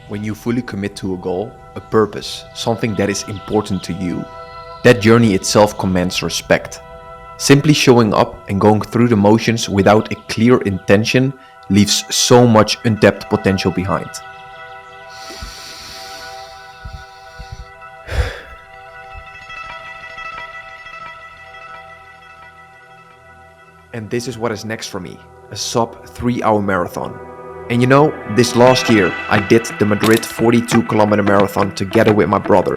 When you fully commit to a goal, a purpose, something that is important to you, that journey itself commands respect. Simply showing up and going through the motions without a clear intention leaves so much untapped potential behind. And this is what is next for me, a sub 3-hour marathon. And you know, this last year I did the Madrid 42-kilometer marathon together with my brother.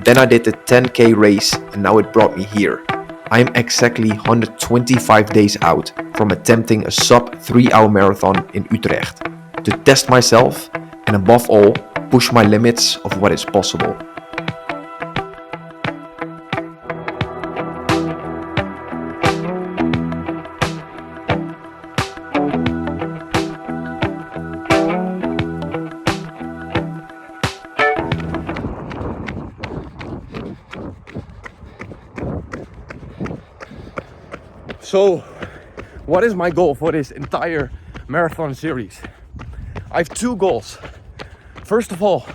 Then I did the 10K race and now it brought me here. I am exactly 125 days out from attempting a sub 3-hour marathon in Utrecht to test myself and above all, push my limits of what is possible. So, what is my goal for this entire marathon series? I have two goals. First of all,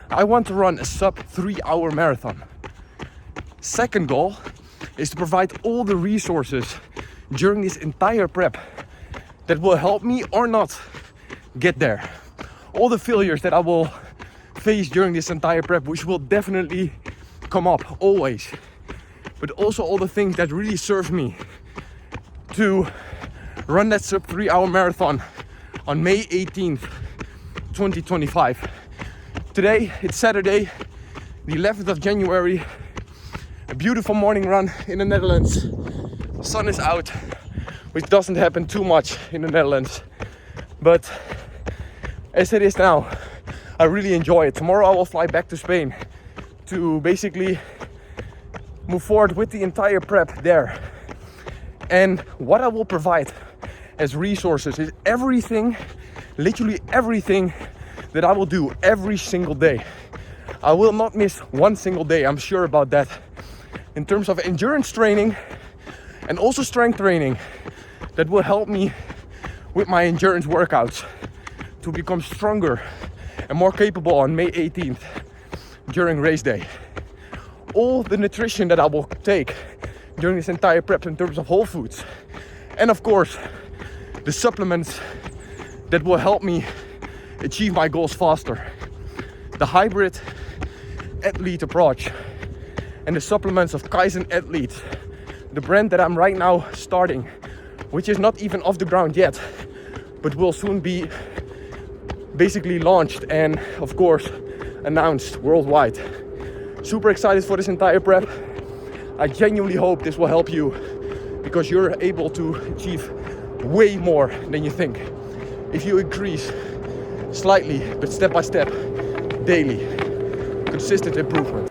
I want to run a sub 3-hour marathon. Second goal is to provide all the resources during this entire prep that will help me or not get there. All the failures that I will face during this entire prep, which will definitely come up always, but also all the things that really serve me to run that sub 3-hour marathon on May 18th, 2025. Today, it's Saturday, the 11th of January, a beautiful morning run in the Netherlands. The sun is out, which doesn't happen too much in the Netherlands. But as it is now, I really enjoy it. Tomorrow I will fly back to Spain to basically move forward with the entire prep there. And what I will provide as resources is everything, literally everything that I will do every single day. I will not miss one single day, I'm sure about that. In terms of endurance training and also strength training that will help me with my endurance workouts to become stronger and more capable on May 18th during race day. All the nutrition that I will take during this entire prep in terms of whole foods, and of course the supplements that will help me achieve my goals faster. The hybrid athlete approach and the supplements of Kaizen Athletes, the brand that I'm right now starting, which is not even off the ground yet, but will soon be basically launched and of course announced worldwide. Super excited for this entire prep. I genuinely hope this will help you because you're able to achieve way more than you think if you increase slightly but step by step, daily, consistent improvement.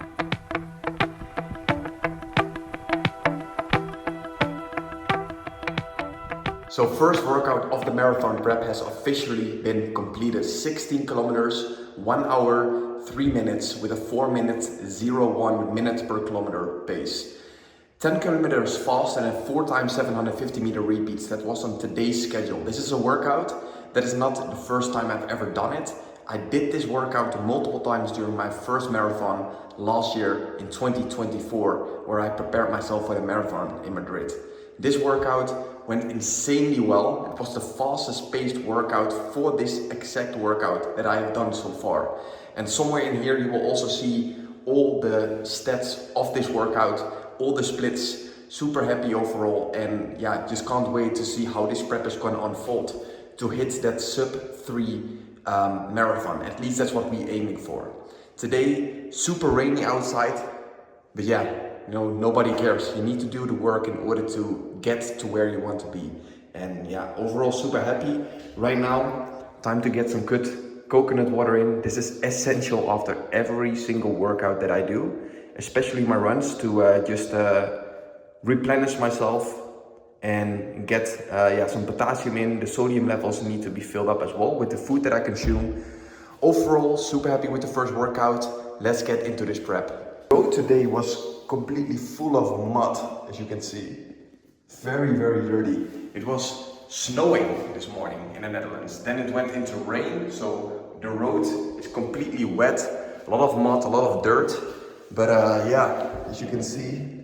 So first workout of the marathon prep has officially been completed. 16 kilometers, 1 hour, 3 minutes with a 4 minutes, 0.1 minute per kilometer pace. 10 kilometers fast and then 4 times 750 meter repeats. That was on today's schedule. This is a workout that is not the first time I've ever done it. I did this workout multiple times during my first marathon last year in 2024, where I prepared myself for the marathon in Madrid. This workout went insanely well. It was the fastest paced workout for this exact workout that I have done so far. And somewhere in here you will also see all the stats of this workout, all the splits. Super happy overall, and yeah, just can't wait to see how this prep is going to unfold to hit that sub 3 marathon. At least that's what we're aiming for. Today, super rainy outside, but yeah, you know, nobody cares. You need to do the work in order to get to where you want to be. And yeah, overall super happy. Right now, time to get some good coconut water in. This is essential after every single workout that I do, especially my runs, to just replenish myself and get some potassium in. The sodium levels need to be filled up as well with the food that I consume. Overall, super happy with the first workout. Let's get into this prep. The road today was completely full of mud, as you can see. Very, very dirty. It was snowing this morning in the Netherlands. Then it went into rain, so the road is completely wet, a lot of mud, a lot of dirt. But yeah, as you can see,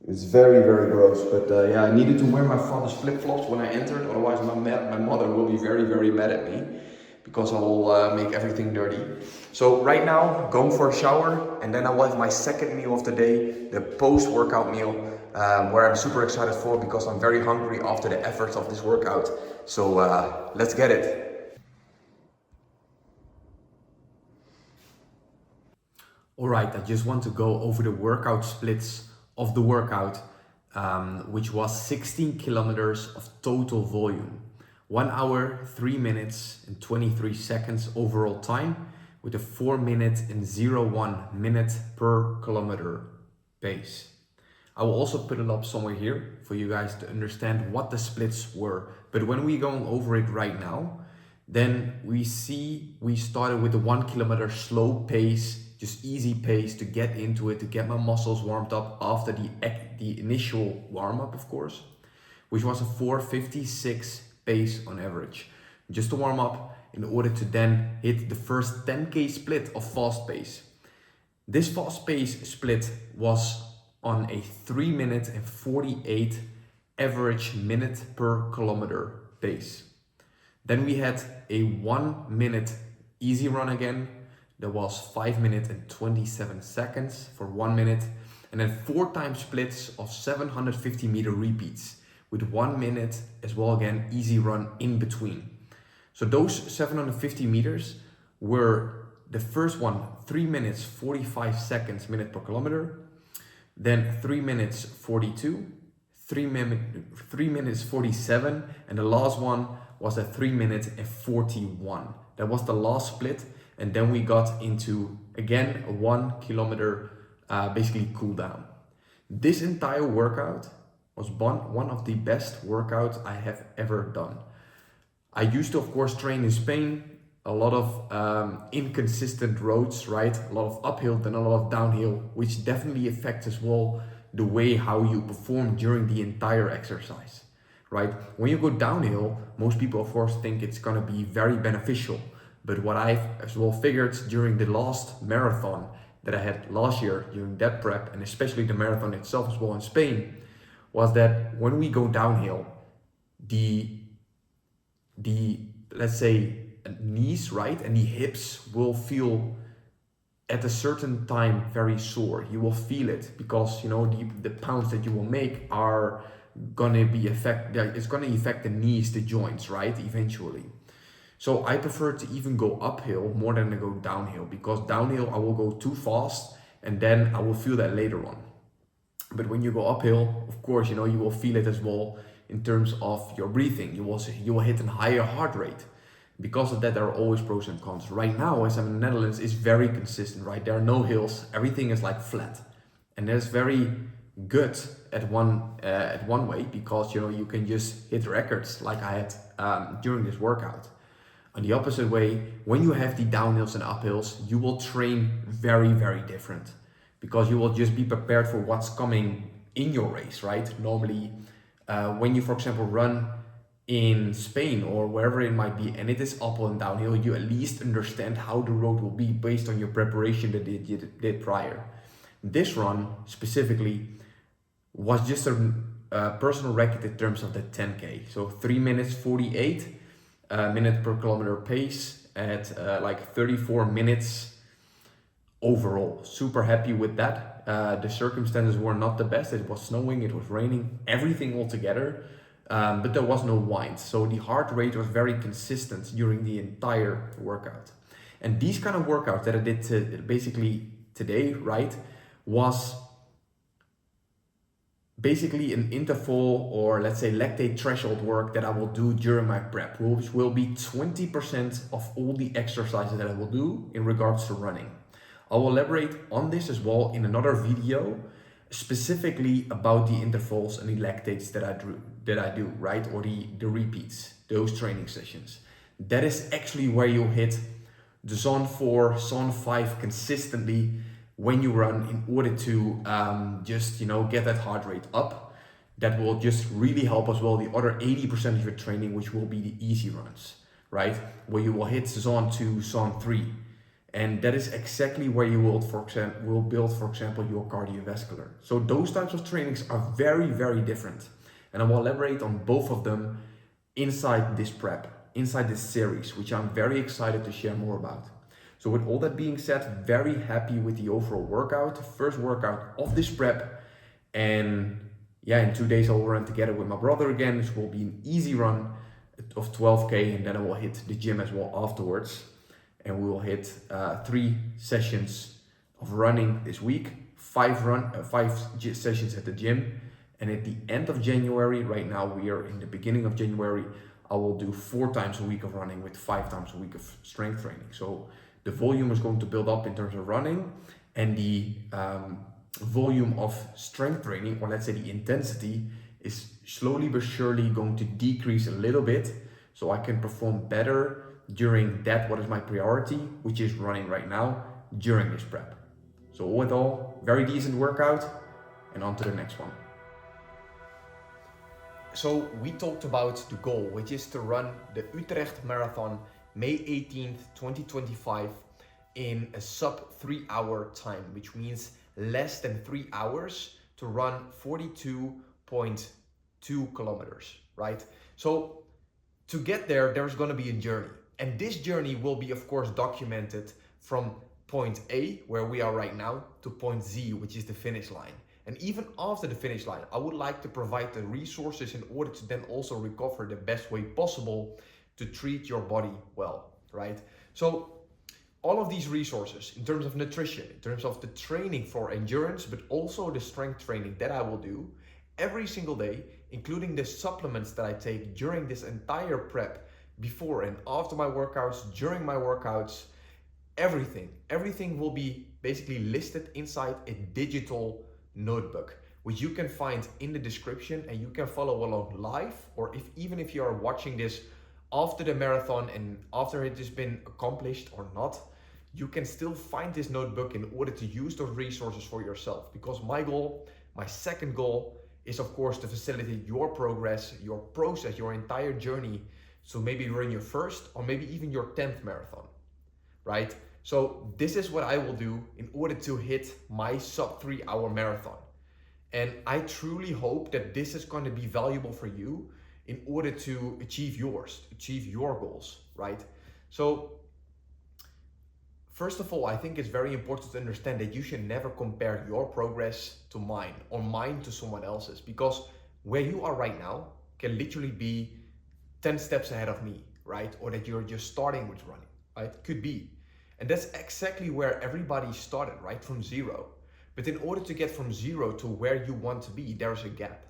it's very, very gross. But yeah, I needed to wear my father's flip-flops when I entered, otherwise my mother will be very, very mad at me because I will make everything dirty. So right now, going for a shower, and then I will have my second meal of the day, the post-workout meal, where I'm super excited for because I'm very hungry after the efforts of this workout. So let's get it. Alright, I just want to go over the workout splits of the workout, which was 16 kilometers of total volume. 1 hour, 3 minutes and 23 seconds overall time, with a 4 minute and 0.1 minute per kilometer pace. I will also put it up somewhere here for you guys to understand what the splits were. But when we're going over it right now, then we see we started with the 1 kilometer slow pace, just easy pace to get into it, to get my muscles warmed up after the initial warm up, of course, which was a 4:56 pace on average, just to warm up in order to then hit the first 10k split of fast pace. This fast pace split was on a 3 minute and 48 average minute per kilometer pace. Then we had a 1 minute easy run again. That was 5 minutes and 27 seconds for 1 minute. And then 4 time splits of 750 meter repeats with 1 minute as well, again, easy run in between. So those 750 meters were the first one, 3 minutes, 45 seconds minute per kilometer. Then 3 minutes 42, 3 minutes 47, and the last one was at 3 minutes and 41. That was the last split, and then we got into, again, a 1 kilometer basically cool down. This entire workout was one of the best workouts I have ever done. I used to, of course, train in Spain, a lot of inconsistent roads, right? A lot of uphill, then a lot of downhill, which definitely affects as well the way how you perform during the entire exercise, right? When you go downhill, most people, of course, think it's gonna be very beneficial. But what I've as well figured during the last marathon that I had last year during that prep, and especially the marathon itself as well in Spain, was that when we go downhill, the let's say knees, right, and the hips will feel at a certain time very sore. You will feel it because, you know, the pounds that you will make are gonna be it's gonna affect the knees, the joints, right, eventually. So I prefer to even go uphill more than to go downhill, because downhill I will go too fast and then I will feel that later on. But when you go uphill, of course, you know, you will feel it as well in terms of your breathing. You will hit a higher heart rate. Because of that, there are always pros and cons. Right now, as I'm in the Netherlands, it's very consistent, right? There are no hills, everything is like flat. And that's very good at one way, because, you know, you can just hit records like I had during this workout. On the opposite way, when you have the downhills and uphills, you will train very, very different, because you will just be prepared for what's coming in your race, right? Normally, when you, for example, run in Spain or wherever it might be, and it is uphill and downhill, you at least understand how the road will be based on your preparation that you did prior. This run specifically was just a personal record in terms of the 10K. So 3 minutes 48 minute per kilometer pace at like 34 minutes overall. Super happy with that. The circumstances were not the best. It was snowing, it was raining, everything all together. But there was no wind. So the heart rate was very consistent during the entire workout. And these kind of workouts that I did basically today, right, was basically an interval, or let's say lactate threshold work that I will do during my prep, which will be 20% of all the exercises that I will do in regards to running. I will elaborate on this as well in another video, specifically about the intervals and the lactates that I do, right? Or the repeats, those training sessions. That is actually where you hit the zone 4, zone 5 consistently when you run, in order to just, you know, get that heart rate up. That will just really help as well the other 80% of your training, which will be the easy runs. right? Where you will hit zone 2, zone 3. And that is exactly where you will, will build, for example, your cardiovascular. So those types of trainings are very, very different. And I will elaborate on both of them inside this prep, inside this series, which I'm very excited to share more about. So with all that being said, very happy with the overall workout, first workout of this prep. And yeah, in 2 days I'll run together with my brother again. This will be an easy run of 12K, and then I will hit the gym as well afterwards. And we will hit 3 sessions of running this week, 5 sessions at the gym. And at the end of January, right now we are in the beginning of January, I will do 4 times a week of running with 5 times a week of strength training. So the volume is going to build up in terms of running, and the volume of strength training, or let's say the intensity, is slowly but surely going to decrease a little bit, so I can perform better during that, what is my priority, which is running right now during this prep. So all in all, very decent workout, and on to the next one. So we talked about the goal, which is to run the Utrecht Marathon May 18th, 2025 in a sub 3 hour time, which means less than 3 hours to run 42.2 kilometers, right? So to get there, there's going to be a journey. And this journey will be, of course, documented from point A, where we are right now, to point Z, which is the finish line. And even after the finish line, I would like to provide the resources in order to then also recover the best way possible to treat your body well, right? So all of these resources in terms of nutrition, in terms of the training for endurance, but also the strength training that I will do every single day, including the supplements that I take during this entire prep, before and after my workouts, during my workouts, everything will be basically listed inside a digital notebook, which you can find in the description, and you can follow along live, or even if you are watching this after the marathon and after it has been accomplished or not, you can still find this notebook in order to use those resources for yourself. Because my goal, my second goal, is of course to facilitate your progress, your process, your entire journey. So maybe you're in your first or maybe even your 10th marathon, right? So this is what I will do in order to hit my sub 3 hour marathon. And I truly hope that this is going to be valuable for you in order to achieve yours, achieve your goals, right? So first of all, I think it's very important to understand that you should never compare your progress to mine or mine to someone else's, because where you are right now can literally be 10 steps ahead of me, right? Or that you're just starting with running, right? Could be. And that's exactly where everybody started, right? From zero. But in order to get from zero to where you want to be, there's a gap.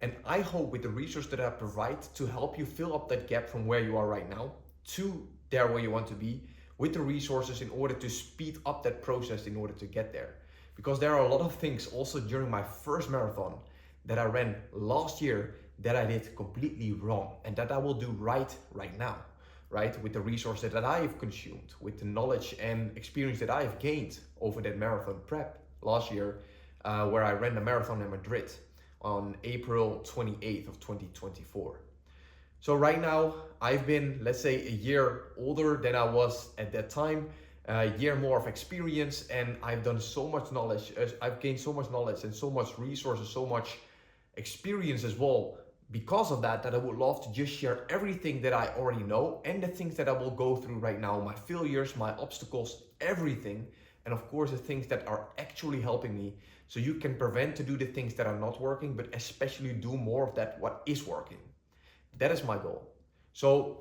And I hope with the resource that I provide to help you fill up that gap from where you are right now to there where you want to be, with the resources in order to speed up that process in order to get there. Because there are a lot of things also during my first marathon that I ran last year that I did completely wrong, and that I will do right now, right? With the resources that I have consumed, with the knowledge and experience that I have gained over that marathon prep last year, where I ran the marathon in Madrid on April 28th of 2024. So right now, I've been, let's say, a year older than I was at that time, a year more of experience, and I've done so much knowledge, I've gained so much knowledge and so much resources, so much experience as well. Because of that, I would love to just share everything that I already know and the things that I will go through right now, my failures, my obstacles, everything. And of course, the things that are actually helping me, so you can prevent to do the things that are not working, but especially do more of that what is working. That is my goal. So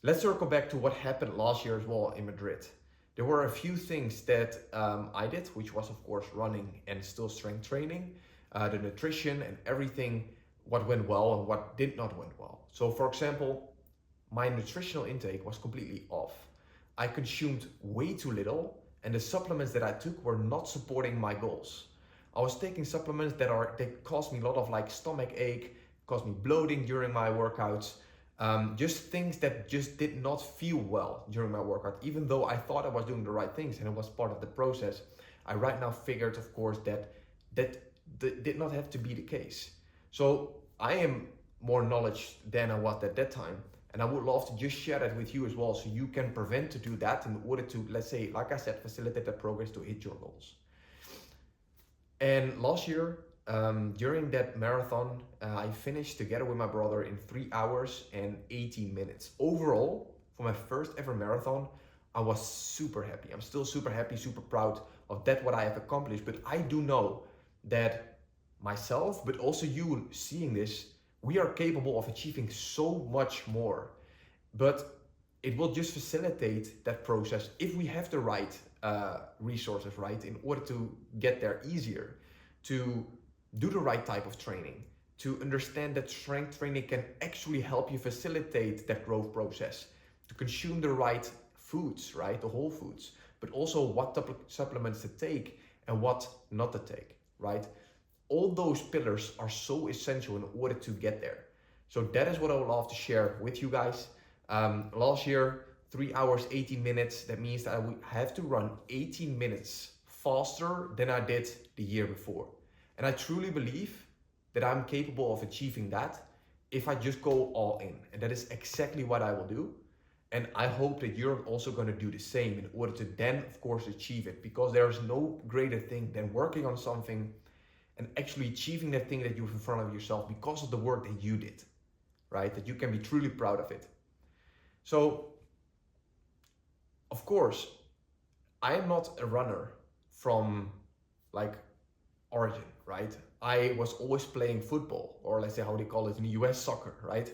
let's circle back to what happened last year as well in Madrid. There were a few things that I did, which was of course running and still strength training, the nutrition and everything, what went well and what did not went well. So for example, my nutritional intake was completely off. I consumed way too little, and the supplements that I took were not supporting my goals. I was taking supplements that caused me a lot of like stomach ache, caused me bloating during my workouts, just things that just did not feel well during my workout, even though I thought I was doing the right things and it was part of the process. I right now figured, of course, that did not have to be the case. So I am more knowledge than I was at that time, And I would love to just share that with you as well, so you can prevent to do that in order to, let's say, like I said, facilitate that progress to hit your goals. And last year, during that marathon, I finished together with my brother in 3 hours and 18 minutes. Overall, for my first ever marathon, I was super happy. I'm still super happy, super proud of that, what I have accomplished. But I do know that myself, but also you seeing this, we are capable of achieving so much more. But it will just facilitate that process if we have the right resources, right, in order to get there easier, to do the right type of training, to understand that strength training can actually help you facilitate that growth process, to consume the right foods, right, the whole foods, but also what supplements to take and what not to take, right? All those pillars are so essential in order to get there. So that is what I would love to share with you guys. Last year, 3 hours, 18 minutes. That means that I would have to run 18 minutes faster than I did the year before. And I truly believe that I'm capable of achieving that if I just go all in. And that is exactly what I will do. And I hope that you're also going to do the same in order to then, of course, achieve it. Because there is no greater thing than working on something and actually achieving that thing that you have in front of yourself because of the work that you did, right? That you can be truly proud of it. So, of course, I am not a runner from like origin, right? I was always playing football, or let's say how they call it in the US, soccer, right?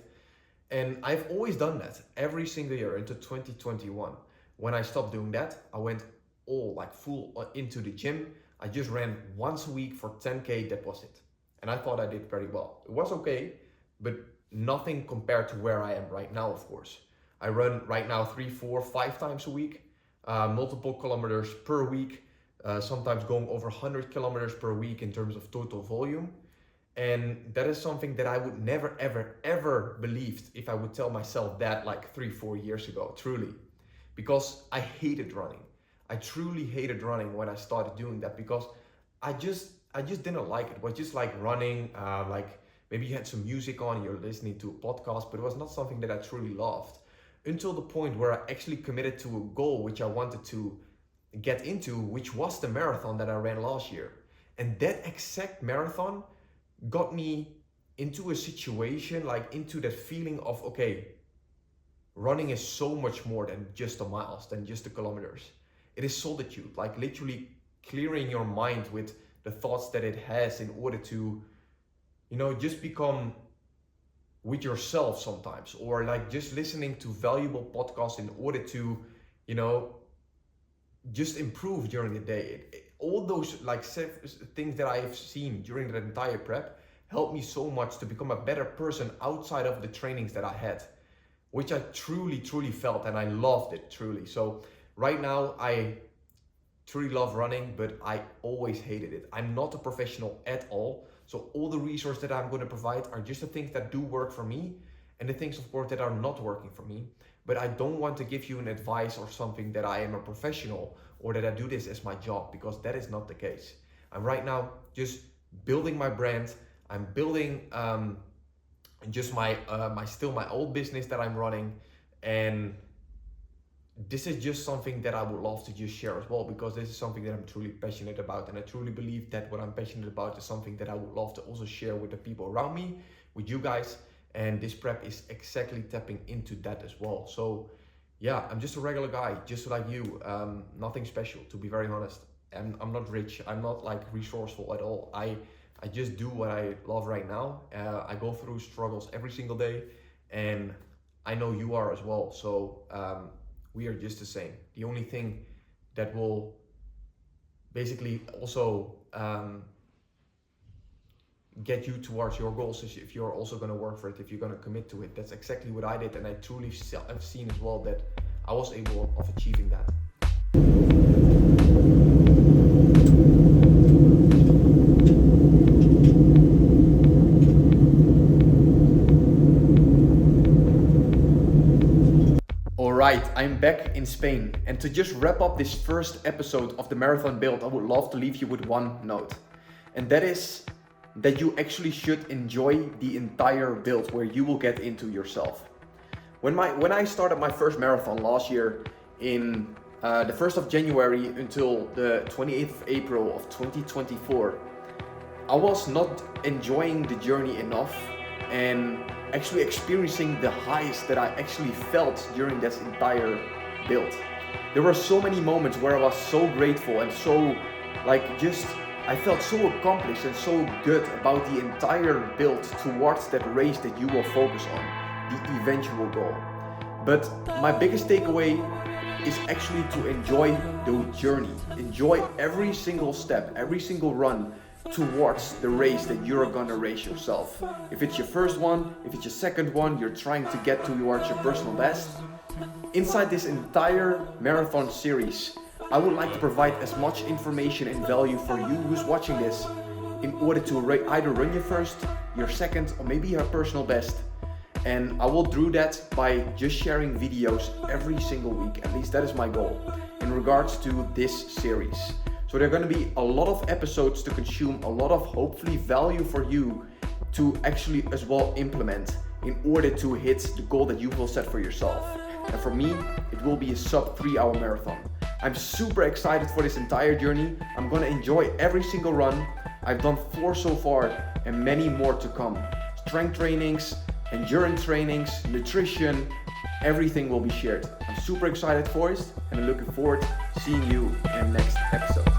And I've always done that every single year into 2021. When I stopped doing that, I went all like full into the gym. I just ran once a week for 10K, that was it. And I thought I did very well. It was okay, but nothing compared to where I am right now, of course. I run right now 3, 4, 5 times a week, multiple kilometers per week, sometimes going over 100 kilometers per week in terms of total volume. And that is something that I would never, ever, ever believed if I would tell myself that like 3, 4 years ago, truly. Because I hated running. I truly hated running when I started doing that because I just didn't like it. It was just like running, like maybe you had some music on, you're listening to a podcast, but it was not something that I truly loved. Until the point where I actually committed to a goal which I wanted to get into, which was the marathon that I ran last year. And that exact marathon got me into a situation, like into that feeling of, okay, running is so much more than just the miles, than just the kilometers. It is solitude, like literally clearing your mind with the thoughts that it has in order to, you know, just become with yourself sometimes, or like just listening to valuable podcasts in order to, you know, just improve during the day. All those like things that I have seen during that entire prep helped me so much to become a better person outside of the trainings that I had, which I truly felt, and I loved it truly. So right now I truly love running, but I always hated it. I'm not a professional at all. So all the resources that I'm going to provide are just the things that do work for me, and the things, of course, that are not working for me. But I don't want to give you an advice or something that I am a professional or that I do this as my job, because that is not the case. I'm right now just building my brand. I'm building just my old business that I'm running, and this is just something that I would love to just share as well, because this is something that I'm truly passionate about, and I truly believe that what I'm passionate about is something that I would love to also share with the people around me, with you guys, and this prep is exactly tapping into that as well. So yeah, I'm just a regular guy, just like you, nothing special, to be very honest. And I'm not rich, I'm not like resourceful at all. I just do what I love right now. I go through struggles every single day, and I know you are as well. So we are just the same. The only thing that will basically also get you towards your goals is if you're also going to work for it, if you're going to commit to it. That's exactly what I did, and I truly have seen as well that I was able of achieving that. Alright, I'm back in Spain, and to just wrap up this first episode of the Marathon Build, I would love to leave you with one note. And that is that you actually should enjoy the entire build where you will get into yourself. When I started my first marathon last year in the 1st of January until the 28th of April of 2024, I was not enjoying the journey enough and actually experiencing the highs that I actually felt during this entire build. There were so many moments where I was so grateful and so I felt so accomplished and so good about the entire build towards that race that you will focus on, the eventual goal. But my biggest takeaway is actually to enjoy the journey. Enjoy every single step, every single run towards the race that you're gonna race yourself. If it's your first one, if it's your second one, you're trying to get towards your personal best. Inside this entire marathon series, I would like to provide as much information and value for you who's watching this in order to either run your first, your second, or maybe your personal best. And I will do that by just sharing videos every single week. At least that is my goal in regards to this series. So there are going to be a lot of episodes to consume, a lot of hopefully value for you to actually as well implement in order to hit the goal that you will set for yourself. And for me, it will be a sub 3-hour marathon. I'm super excited for this entire journey. I'm gonna enjoy every single run. I've done 4 so far and many more to come. Strength trainings, endurance trainings, nutrition, everything will be shared. I'm super excited for it and I'm looking forward to seeing you in the next episode.